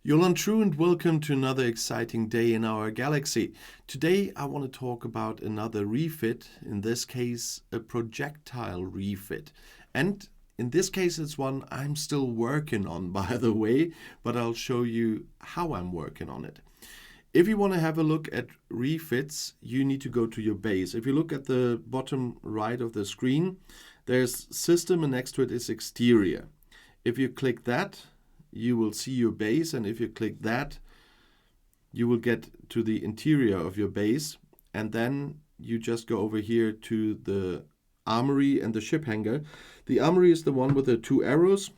Yolan True and welcome to another exciting day in our galaxy. Today I want to talk about another refit, in this case a projectile refit. And in this case it's one I'm still working on, by the way, but I'll show you how I'm working on it. If you want to have a look at refits, you need to go to your base. If you look at the bottom right of the screen, there's system and next to it is exterior. If you click that, you will see your base, and if you click that, you will get to the interior of your base, and then you just go over here to the armory and the ship hangar. The armory is the one with the two arrows,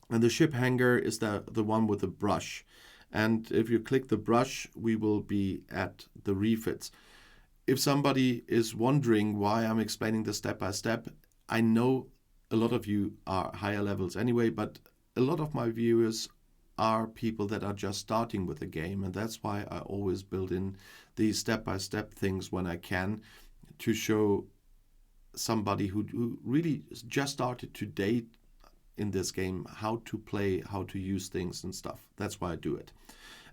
and the ship hangar is the one with the brush. And if you click the brush, we will be at the refits. If somebody is wondering why I'm explaining this step by step, I know a lot of you are higher levels anyway, but a lot of my viewers are people that are just starting with the game, and that's why I always build in these step-by-step things when I can, to show somebody who really just started to date in this game how to play, how to use things and stuff. That's why I do it.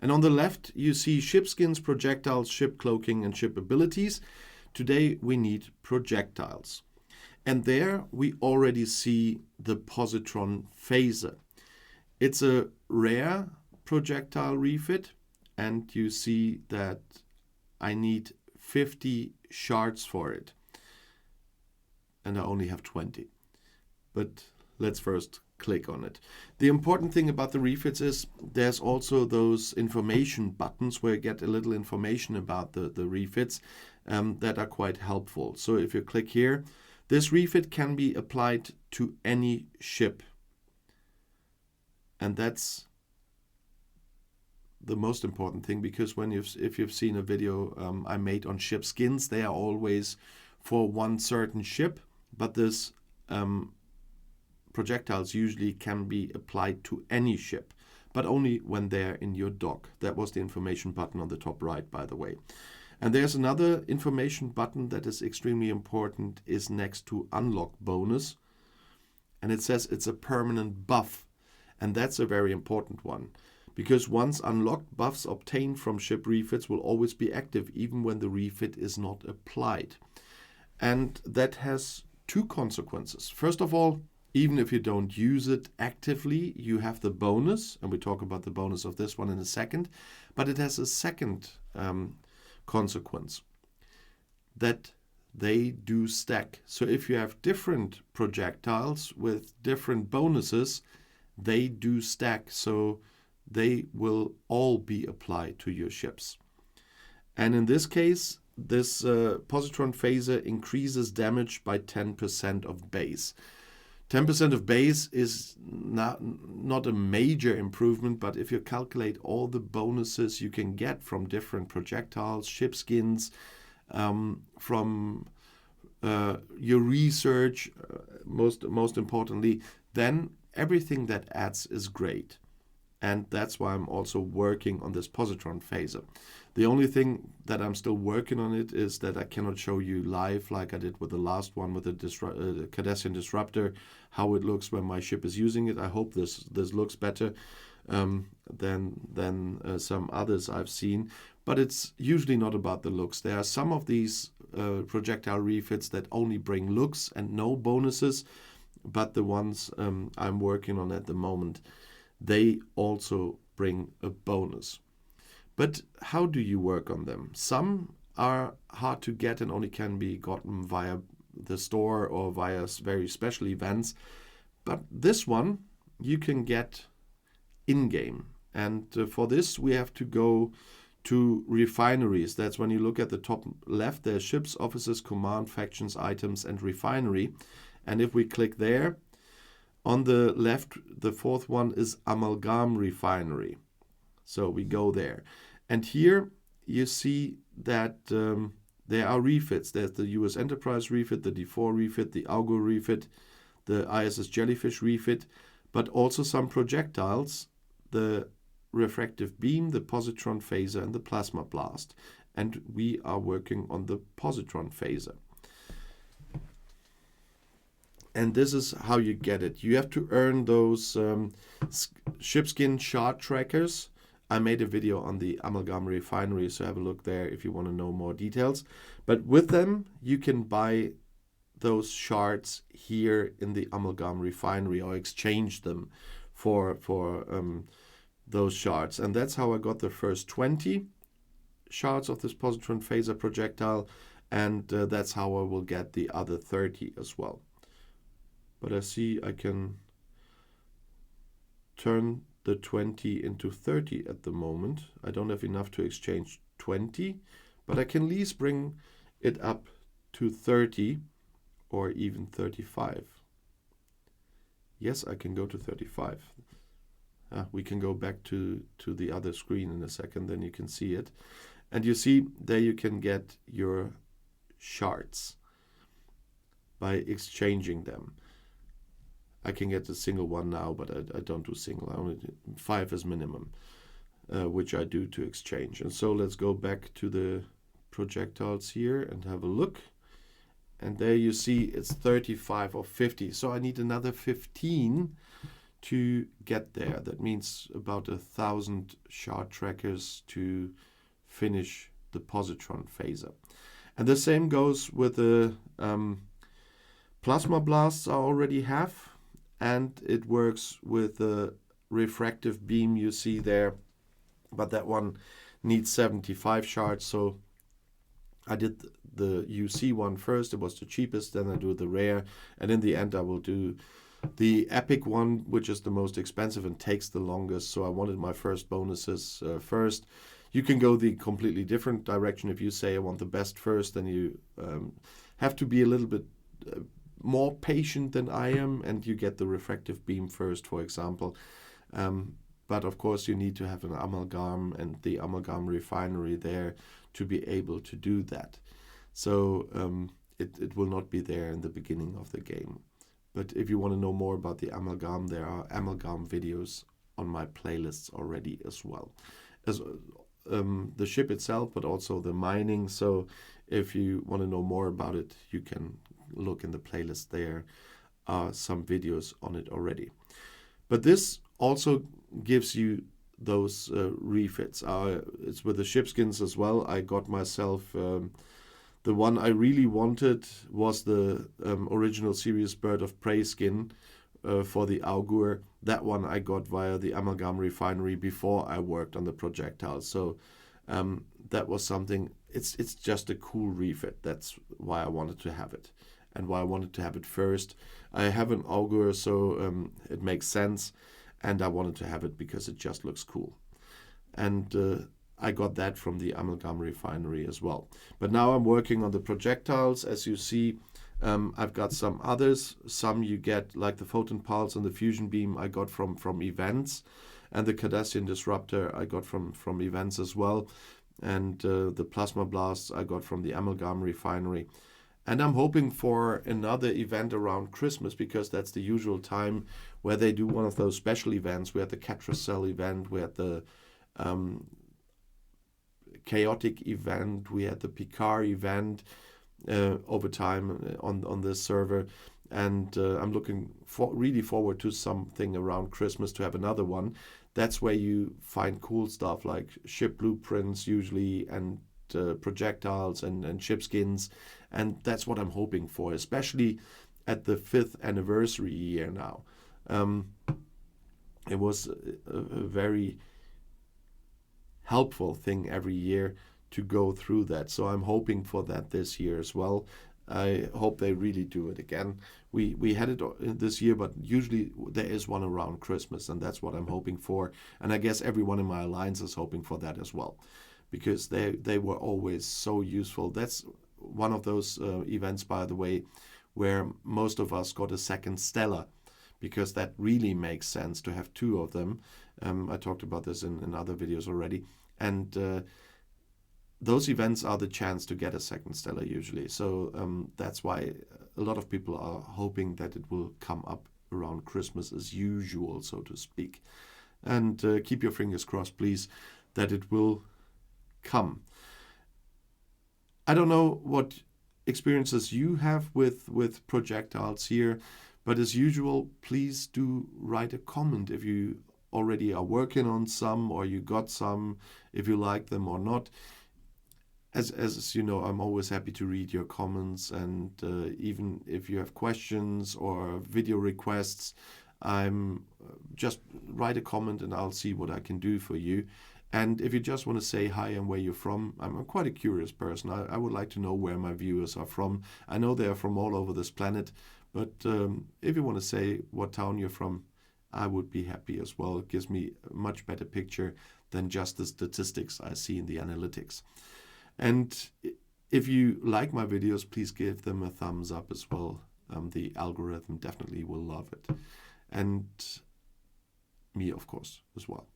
And on the left you see ship skins, projectiles, ship cloaking and ship abilities. Today we need projectiles. And there we already see the Positron Phaser. It's a rare projectile refit, and you see that I need 50 shards for it. And I only have 20. But let's first click on it. The important thing about the refits is there's also those information buttons where you get a little information about the refits that are quite helpful. So if you click here, this refit can be applied to any ship. And that's the most important thing, because if you've seen a video I made on ship skins, they are always for one certain ship, but this projectiles usually can be applied to any ship, but only when they're in your dock. That was the information button on the top right, by the way. And there's another information button that is extremely important, is next to unlock bonus, and it says it's a permanent buff. And that's a very important one, because once unlocked, buffs obtained from ship refits will always be active even when the refit is not applied. And that has two consequences. First of all, even if you don't use it actively, you have the bonus, and we talk about the bonus of this one in a second, but it has a second consequence, that they do stack. So if you have different projectiles with different bonuses, they do stack, so they will all be applied to your ships. And in this case, this Positron Phaser increases damage by 10% of base. 10% of base is not a major improvement, but if you calculate all the bonuses you can get from different projectiles, ship skins, from your research, most importantly, then everything that adds is great. And that's why I'm also working on this Positron Phaser. The only thing that I'm still working on it is that I cannot show you live like I did with the last one with the Cardassian Disruptor, how it looks when my ship is using it. I hope this looks better than some others I've seen. But it's usually not about the looks. There are some of these projectile refits that only bring looks and no bonuses. But the ones I'm working on at the moment, they also bring a bonus. But how do you work on them? Some are hard to get and only can be gotten via the store or via very special events. But this one you can get in-game. And for this we have to go to refineries. That's when you look at the top left, there's ships, officers, command, factions, items, and refinery. And if we click there, on the left, the fourth one is Amalgam Refinery. So we go there. And here you see that there are refits. There's the US Enterprise refit, the D4 refit, the Augur refit, the ISS Jellyfish refit, but also some projectiles, the refractive beam, the Positron Phaser, and the plasma blast. And we are working on the Positron Phaser. And this is how you get it. You have to earn those shipskin shard trackers. I made a video on the amalgam refinery, so have a look there if you want to know more details. But with them, you can buy those shards here in the amalgam refinery or exchange them for those shards. And that's how I got the first 20 shards of this positron phaser projectile, and that's how I will get the other 30 as well. But I see I can turn the 20 into 30 at the moment. I don't have enough to exchange 20, but I can at least bring it up to 30 or even 35. Yes, I can go to 35. We can go back to the other screen in a second, then you can see it. And you see there you can get your shards by exchanging them. I can get a single one now, but I don't do single. I only do 5 as minimum, which I do to exchange. And so let's go back to the projectiles here and have a look. And there you see it's 35 or 50. So I need another 15 to get there. That means about 1,000 shard trackers to finish the positron phaser. And the same goes with the plasma blasts I already have. And it works with the refractive beam you see there, but that one needs 75 shards. So I did the UC one first. It was the cheapest. Then I do the rare, and in the end I will do the epic one, which is the most expensive and takes the longest. So I wanted my first bonuses first. You can go the completely different direction. If you say I want the best first, then you have to be a little bit more patient than I am, and you get the refractive beam first, for example. But of course you need to have an amalgam and the amalgam refinery there to be able to do that. So it will not be there in the beginning of the game. But if you want to know more about the amalgam, there are amalgam videos on my playlists already as well. As the ship itself, but also the mining. So if you want to know more about it, you can look in the playlist. There are some videos on it already. But this also gives you those refits. It's with the shipskins as well. I got myself the one I really wanted was the original Serious Bird of Prey skin for the Augur. That one I got via the amalgam refinery before I worked on the projectile. So that was something. It's just a cool refit. That's why I wanted to have it, and why I wanted to have it first. I have an Augur, so it makes sense, and I wanted to have it because it just looks cool. And I got that from the amalgam refinery as well. But now I'm working on the projectiles. As you see, I've got some others. Some you get, like the Photon Pulse and the Fusion Beam, I got from events. And the Cardassian Disruptor I got from events as well. And the Plasma Blasts I got from the amalgam refinery. And I'm hoping for another event around Christmas, because that's the usual time where they do one of those special events. We had the Catracel event, we had the Chaotic event, we had the Picard event over time on this server. And I'm looking really forward to something around Christmas to have another one. That's where you find cool stuff like ship blueprints usually, and projectiles and ship skins. And that's what I'm hoping for, especially at the 5th anniversary year now. It was a very helpful thing every year to go through that. So I'm hoping for that this year as well. I hope they really do it again. We had it this year, but usually there is one around Christmas, and that's what I'm hoping for. And I guess everyone in my alliance is hoping for that as well, because they were always so useful. That's one of those events, by the way, where most of us got a second Stellar, because that really makes sense to have 2 of them. I talked about this in other videos already. And those events are the chance to get a second Stellar usually. So that's why a lot of people are hoping that it will come up around Christmas as usual, so to speak. And keep your fingers crossed, please, that it will come. I don't know what experiences you have with projectiles here. But as usual, please do write a comment if you already are working on some, or you got some, if you like them or not. As you know, I'm always happy to read your comments, and even if you have questions or video requests, I'm just write a comment and I'll see what I can do for you. And if you just want to say hi and where you're from, I'm quite a curious person. I would like to know where my viewers are from. I know they are from all over this planet, but if you want to say what town you're from, I would be happy as well. It gives me a much better picture than just the statistics I see in the analytics. And if you like my videos, please give them a thumbs up as well. The algorithm definitely will love it. And me, of course, as well.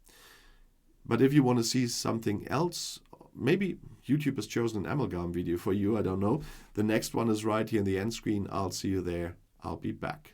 But if you want to see something else, maybe YouTube has chosen an amalgam video for you, I don't know. The next one is right here in the end screen. I'll see you there. I'll be back.